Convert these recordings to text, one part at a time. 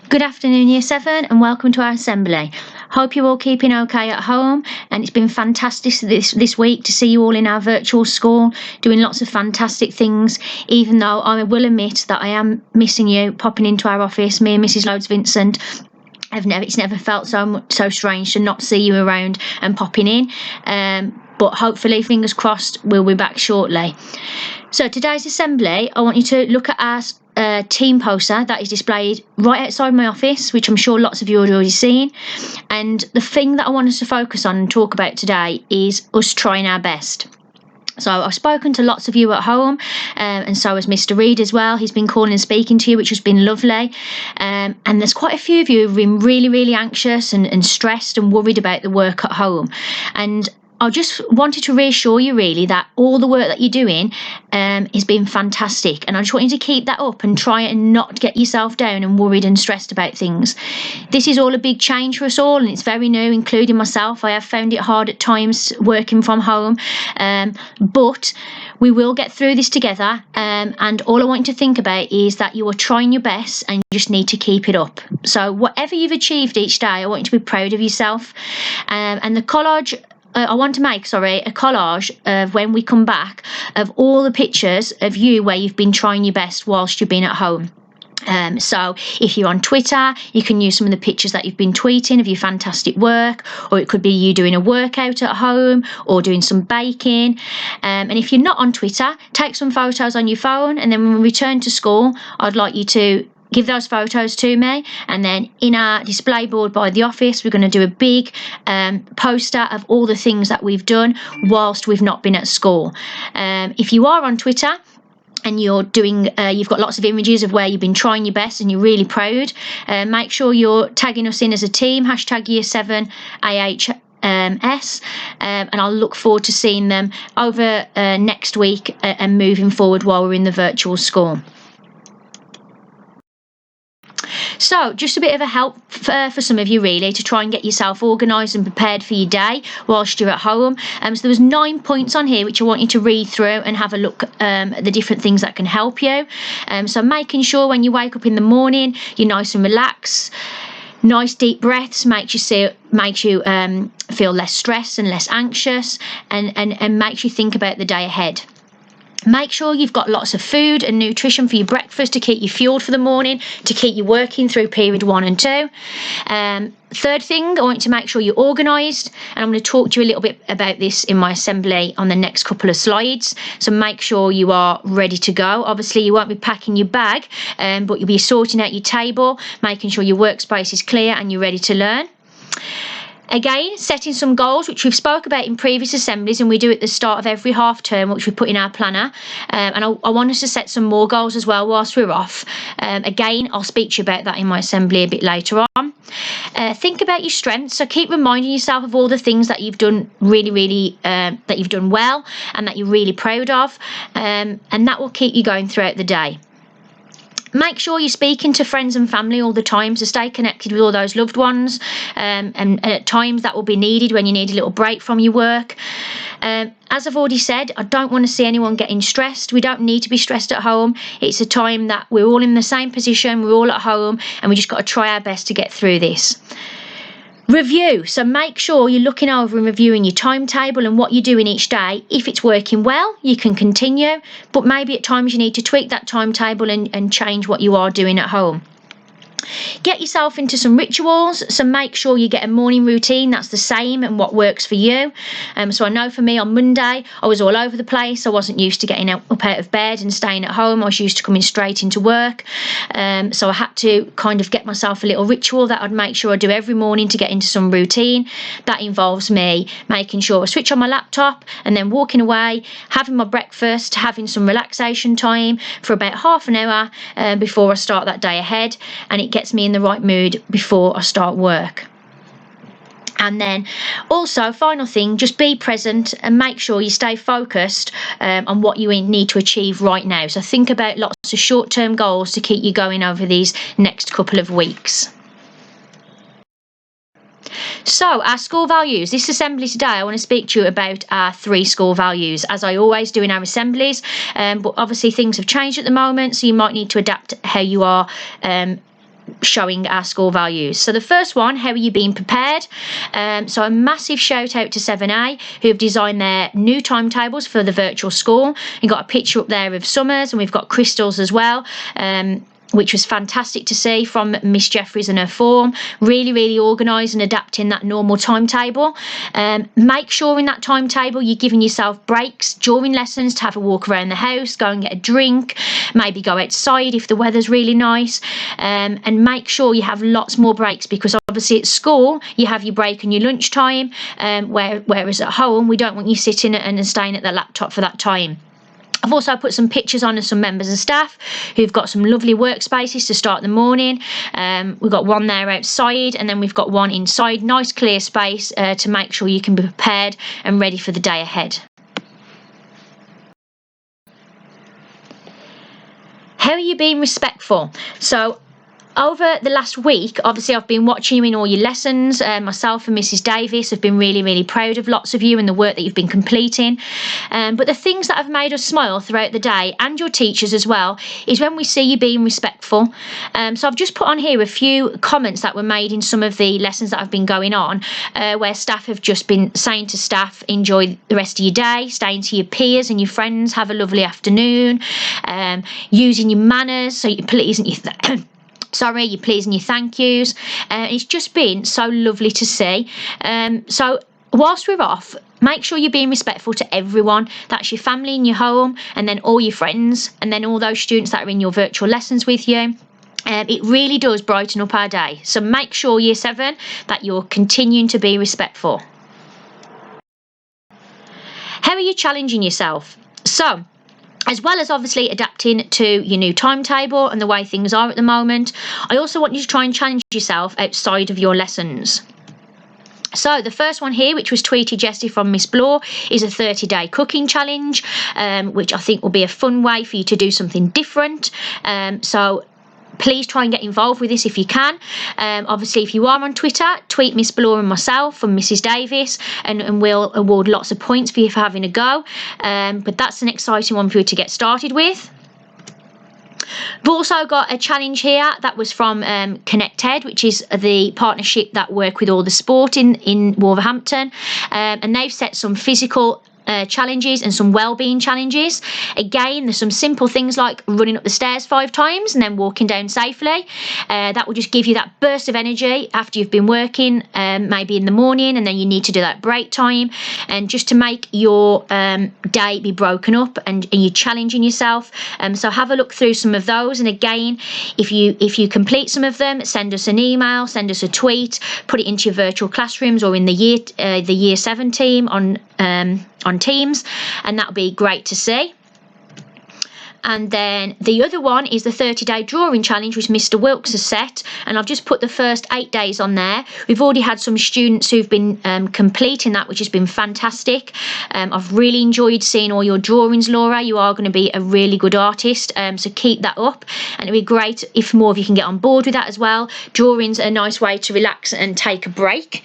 Good afternoon, Year 7, and welcome to our assembly. Hope you're all keeping okay at home, and it's been fantastic this week to see you all in our virtual school doing lots of fantastic things, even though I will admit that I am missing you popping into our office, me and Mrs. Loads Vincent. It's never felt so strange to not see you around and popping in, but hopefully, fingers crossed, we'll be back shortly. So today's assembly, I want you to look at our team poster that is displayed right outside my office, which I'm sure lots of you have already seen. And the thing that I want us to focus on and talk about today is us trying our best. So I've spoken to lots of you at home, and so has Mr. Reed as well. He's been calling and speaking to you, which has been lovely. And there's quite a few of you who've been really, really anxious and stressed and worried about the work at home. And I just wanted to reassure you really that all the work that you're doing has been fantastic, and I just want you to keep that up and try and not get yourself down and worried and stressed about things. This is all a big change for us all, and it's very new, including myself. I have found it hard at times working from home, but we will get through this together, and all I want you to think about is that you are trying your best and you just need to keep it up. So whatever you've achieved each day, I want you to be proud of yourself, and the collage I want to make, a collage of when we come back of all the pictures of you where you've been trying your best whilst you've been at home. So if you're on Twitter, you can use some of the pictures that you've been tweeting of your fantastic work, or it could be you doing a workout at home or doing some baking. And if you're not on Twitter, take some photos on your phone, and then when we return to school, I'd like you to give those photos to me, and then in our display board by the office we're going to do a big poster of all the things that we've done whilst we've not been at school. If you are on Twitter and you're doing, you've got lots of images of where you've been trying your best and you're really proud, make sure you're tagging us in as a team, #Year7AHS, and I'll look forward to seeing them over next week and moving forward while we're in the virtual school. So just a bit of a help for some of you really to try and get yourself organised and prepared for your day whilst you're at home. So there was 9 points on here which I want you to read through and have a look at the different things that can help you. So making sure when you wake up in the morning you're nice and relaxed. Nice deep breaths makes you feel less stressed and less anxious, and makes you think about the day ahead. Make sure you've got lots of food and nutrition for your breakfast to keep you fueled for the morning, to keep you working through period 1 and 2. Third thing, I want you to make sure you're organised, and I'm going to talk to you a little bit about this in my assembly on the next couple of slides. So make sure you are ready to go. Obviously you won't be packing your bag, but you'll be sorting out your table, making sure your workspace is clear and you're ready to learn. Again, setting some goals, which we've spoke about in previous assemblies, and we do at the start of every half term, which we put in our planner. And I want us to set some more goals as well whilst we're off. Again, I'll speak to you about that in my assembly a bit later on. Think about your strengths. So keep reminding yourself of all the things that you've done that you've done well and that you're really proud of. And that will keep you going throughout the day. Make sure you're speaking to friends and family all the time to stay connected with all those loved ones, and at times that will be needed when you need a little break from your work. As I've already said, I don't want to see anyone getting stressed. We don't need to be stressed at home. It's a time that we're all in the same position, we're all at home, and we just got to try our best to get through this. Review. So make sure you're looking over and reviewing your timetable and what you're doing each day. If it's working well, you can continue, but maybe at times you need to tweak that timetable and change what you are doing at home. Get yourself into some rituals, so make sure you get a morning routine that's the same and what works for you. So I know for me on Monday I was all over the place. I wasn't used to getting up out of bed and staying at home. I was used to coming straight into work. So I had to kind of get myself a little ritual that I'd make sure I do every morning to get into some routine. That involves me making sure I switch on my laptop and then walking away, having my breakfast, having some relaxation time for about half an hour before I start that day ahead, and it gets me in the right mood before I start work. And then also, final thing, just be present and make sure you stay focused on what you need to achieve right now. So think about lots of short-term goals to keep you going over these next couple of weeks. So, our school values. This assembly today, I want to speak to you about our 3 school values, as I always do in our assemblies. But obviously things have changed at the moment, so you might need to adapt how you are showing our score values. So the first one, how are you being prepared? So a massive shout out to 7A who have designed their new timetables for the virtual school. You've got a picture up there of Summers, and we've got Crystal's as well. Which was fantastic to see from Miss Jeffries and her form. Really, really organised and adapting that normal timetable. Make sure in that timetable you're giving yourself breaks during lessons to have a walk around the house, go and get a drink, maybe go outside if the weather's really nice, and make sure you have lots more breaks, because obviously at school you have your break and your lunch time, whereas at home we don't want you sitting and staying at the laptop for that time. I've also put some pictures on of some members of staff who've got some lovely workspaces to start the morning. We've got one there outside, and then we've got one inside, nice clear space to make sure you can be prepared and ready for the day ahead. How are you being respectful? So over the last week, obviously I've been watching you in all your lessons. Myself and Mrs Davis have been really, really proud of lots of you and the work that you've been completing. But the things that have made us smile throughout the day, and your teachers as well, is when we see you being respectful. So I've just put on here a few comments that were made in some of the lessons that have been going on, where staff have just been saying to staff, enjoy the rest of your day, staying to your peers and your friends, have a lovely afternoon, using your manners, so you're pleasing your you're pleasing your thank yous. It's just been so lovely to see. So whilst we're off, make sure you're being respectful to everyone. That's your family in your home, and then all your friends, and then all those students that are in your virtual lessons with you. It really does brighten up our day. So make sure, Year 7, that you're continuing to be respectful. How are you challenging yourself? So, as well as obviously adapting to your new timetable and the way things are at the moment, I also want you to try and challenge yourself outside of your lessons. So the first one here, which was tweeted yesterday from Miss Bloor, is a 30-day cooking challenge, which I think will be a fun way for you to do something different. So please try and get involved with this if you can. Obviously, if you are on Twitter, tweet Miss Bloor and myself and Mrs Davis, and we'll award lots of points for you for having a go. But that's an exciting one for you to get started with. We've also got a challenge here that was from Connected, which is the partnership that work with all the sport in Wolverhampton. And they've set some physical challenges and some well-being challenges. Again, there's some simple things like running up the stairs 5 times and then walking down safely. That will just give you that burst of energy after you've been working, maybe in the morning, and then you need to do that break time, and just to make your day be broken up and you're challenging yourself. So have a look through some of those, and again, if you complete some of them, send us an email, send us a tweet, put it into your virtual classrooms or in the year 7 team on Teams, and that'll be great to see. And then the other one is the 30-day drawing challenge, which Mr Wilkes has set, and I've just put the first 8 days on there. We've already had some students who've been completing that, which has been fantastic. I've really enjoyed seeing all your drawings, Laura. You are going to be a really good artist, so keep that up, and it'd be great if more of you can get on board with that as well. Drawings are a nice way to relax and take a break,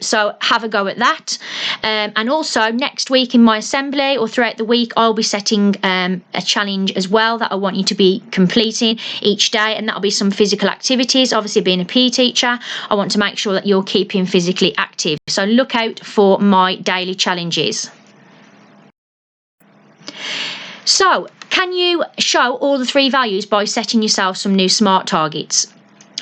so have a go at that. And also next week in my assembly or throughout the week, I'll be setting a challenge as well that I want you to be completing each day, and that'll be some physical activities. Obviously, being a PE teacher, I want to make sure that you're keeping physically active, so look out for my daily challenges. So can you show all the 3 values by setting yourself some new SMART targets?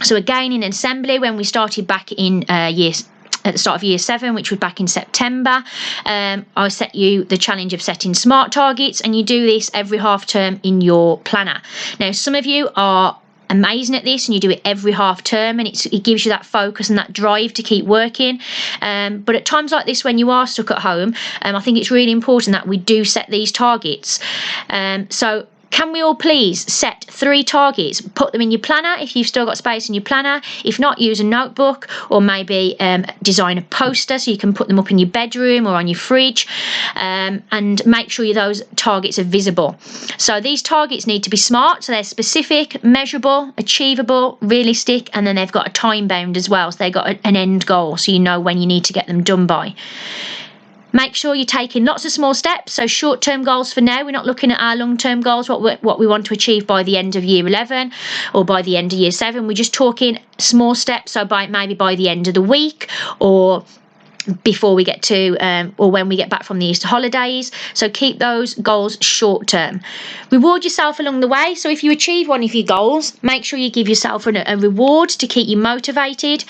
So again, in assembly, when we started back in at the start of year 7, which was back in September, I set you the challenge of setting SMART targets, and you do this every half term in your planner. Now, some of you are amazing at this and you do it every half term, and it gives you that focus and that drive to keep working. But at times like this, when you are stuck at home, I think it's really important that we do set these targets. So can we all please set 3 targets, put them in your planner if you've still got space in your planner. If not, use a notebook, or maybe design a poster so you can put them up in your bedroom or on your fridge, and make sure those targets are visible. So these targets need to be SMART, so they're specific, measurable, achievable, realistic, and then they've got a time bound as well, so they've got an end goal so you know when you need to get them done by. Make sure you're taking lots of small steps. So short-term goals for now. We're not looking at our long-term goals, what we want to achieve by the end of year 11 or by the end of year 7. We're just talking small steps. So maybe by the end of the week or before we get to or when we get back from the Easter holidays. So keep those goals short term. Reward yourself along the way. So if you achieve one of your goals, make sure you give yourself a reward to keep you motivated,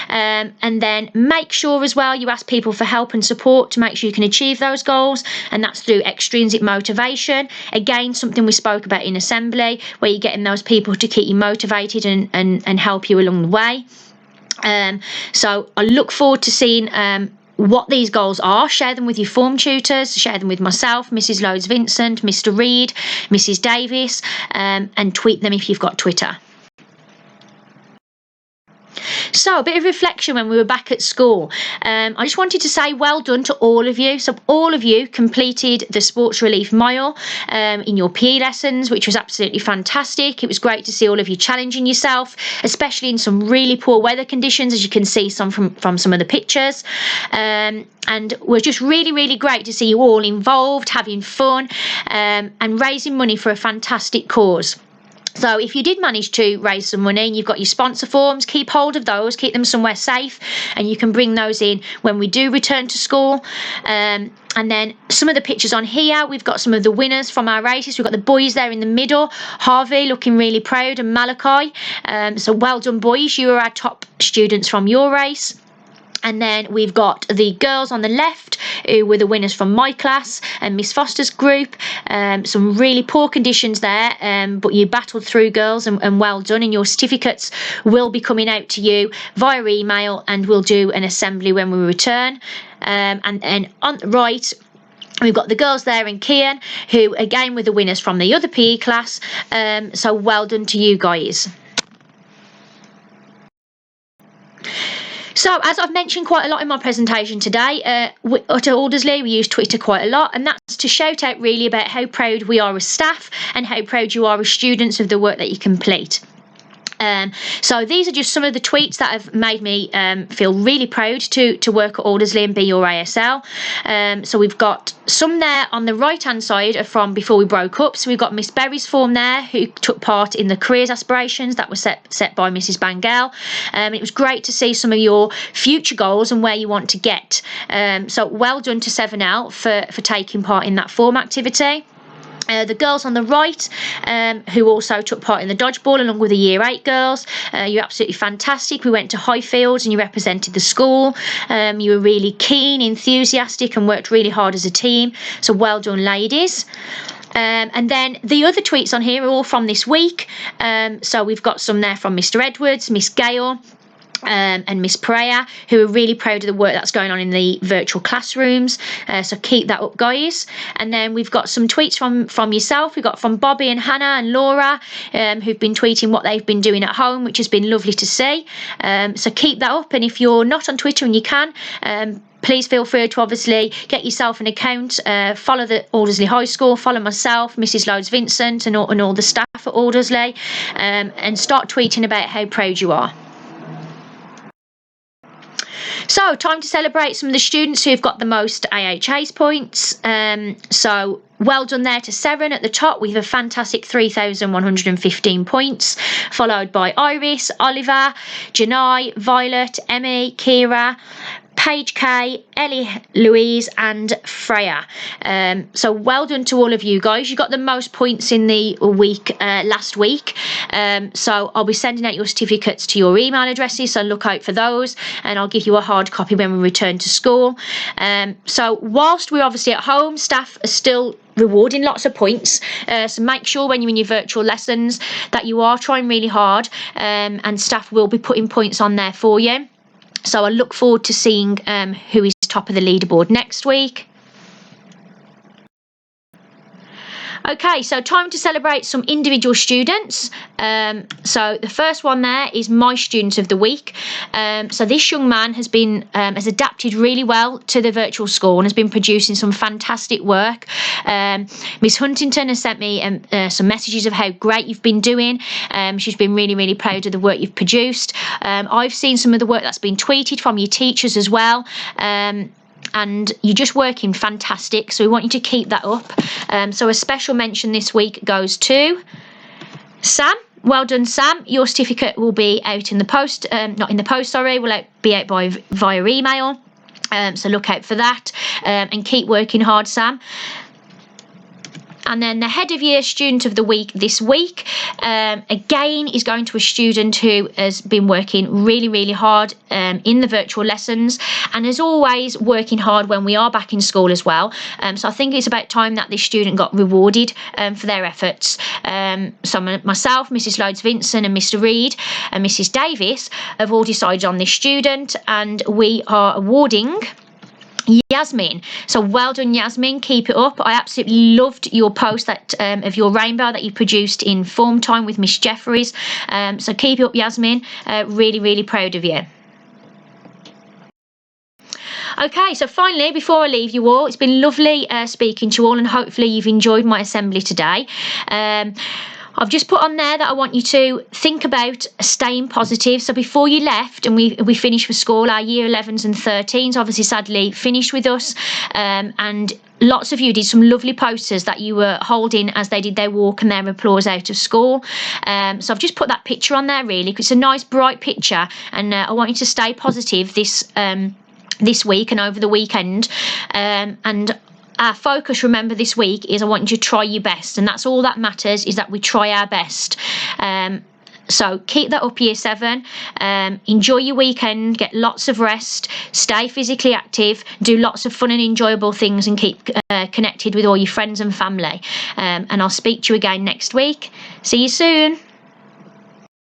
and then make sure as well you ask people for help and support to make sure you can achieve those goals, and that's through extrinsic motivation. Again, something we spoke about in assembly, where you're getting those people to keep you motivated and help you along the way. So I look forward to seeing what these goals are. Share them with your form tutors, share them with myself, Mrs. Loads Vincent, Mr. Reed, Mrs. Davis, and tweet them if you've got Twitter. So a bit of reflection when we were back at school. I just wanted to say well done to all of you. So all of you completed the Sports Relief Mile in your PE lessons, which was absolutely fantastic. It was great to see all of you challenging yourself, especially in some really poor weather conditions, as you can see some from some of the pictures. And it was just really, really great to see you all involved, having fun, and raising money for a fantastic cause. So if you did manage to raise some money and you've got your sponsor forms, keep hold of those, keep them somewhere safe, and you can bring those in when we do return to school. And then some of the pictures on here, we've got some of the winners from our races. We've got the boys there in the middle, Harvey looking really proud, and Malachi. So well done, boys. You are our top students from your race. And then we've got the girls on the left, who were the winners from my class and Miss Foster's group. Some really poor conditions there, but you battled through, girls, and well done. And your certificates will be coming out to you via email, and we'll do an assembly when we return. And on the right, we've got the girls there in Kian, who again were the winners from the other PE class. So well done to you guys. So, as I've mentioned quite a lot in my presentation today, at Aldersley we use Twitter quite a lot, and that's to shout out really about how proud we are as staff and how proud you are as students of the work that you complete. So these are just some of the tweets that have made me feel really proud to work at Aldersley and be your ASL. So we've got some there on the right hand side are from before we broke up. So we've got Miss Berry's form there, who took part in the careers aspirations that was set by Mrs. Bangel. It was great to see some of your future goals and where you want to get. So well done to 7L for taking part in that form activity. The girls on the right, who also took part in the dodgeball along with the Year 8 girls. You're absolutely fantastic. We went to Highfields and you represented the school. You were really keen, enthusiastic, and worked really hard as a team. So well done, ladies. And then the other tweets on here are all from this week. So we've got some there from Mr. Edwards, Miss Gale, and Miss Pereira, who are really proud of the work that's going on in the virtual classrooms. So keep that up, guys. And then we've got some tweets from yourself. We've got from Bobby and Hannah and Laura, who've been tweeting what they've been doing at home, which has been lovely to see. So keep that up. And if you're not on Twitter and you can, please feel free to obviously get yourself an account, follow the Aldersley High School, follow myself, Mrs. Loads Vincent, and all the staff at Aldersley, and start tweeting about how proud you are. So, time to celebrate some of the students who've got the most AHA's points. So, well done there to Seren at the top with a fantastic 3,115 points, followed by Iris, Oliver, Janai, Violet, Emmy, Kira, Paige K, Ellie Louise, and Freya. So well done to all of you guys. You got the most points in the week last week. So I'll be sending out your certificates to your email addresses, so look out for those, and I'll give you a hard copy when we return to school. So whilst we're obviously at home, staff are still rewarding lots of points, so make sure when you're in your virtual lessons that you are trying really hard, and staff will be putting points on there for you. So I look forward to seeing who is top of the leaderboard next week. Okay, so time to celebrate some individual students. So the first one there is my student of the week. So this young man has adapted really well to the virtual school and has been producing some fantastic work. Miss Huntington has sent me some messages of how great you've been doing. She's been really, really proud of the work you've produced. I've seen some of the work that's been tweeted from your teachers as well. and you're just working fantastic, so we want you to keep that up. So a special mention this week goes to Sam. Well done, Sam. Your certificate will be out in the post, not in the post, sorry, will be out via email. So look out for that, and keep working hard, Sam. And then the head of year student of the week this week, again, is going to a student who has been working really hard in the virtual lessons, and as always working hard when we are back in school as well. So I think it's about time that this student got rewarded for their efforts. So myself, Mrs. Loads Vincent and Mr. Reed and Mrs. Davis have all decided on this student, and we are awarding Yasmin. So well done, Yasmin, keep it up. I absolutely loved your post that of your rainbow that you produced in form time with Miss Jeffries. So keep it up, Yasmin. Really proud of you. Okay, so finally, before I leave you all, it's been lovely speaking to you all, and hopefully you've enjoyed my assembly today. I've just put on there that I want you to think about staying positive. So before you left and we finished for school, our year 11s and 13s obviously sadly finished with us, and lots of you did some lovely posters that you were holding as they did their walk and their applause out of school. So I've just put that picture on there really because it's a nice bright picture, and I want you to stay positive this week and over the weekend, and our focus, remember, this week is I want you to try your best, and that's all that matters, is that we try our best. So keep that up, year 7. Enjoy your weekend, get lots of rest, stay physically active, do lots of fun and enjoyable things, and keep connected with all your friends and family. And I'll speak to you again next week. See you soon.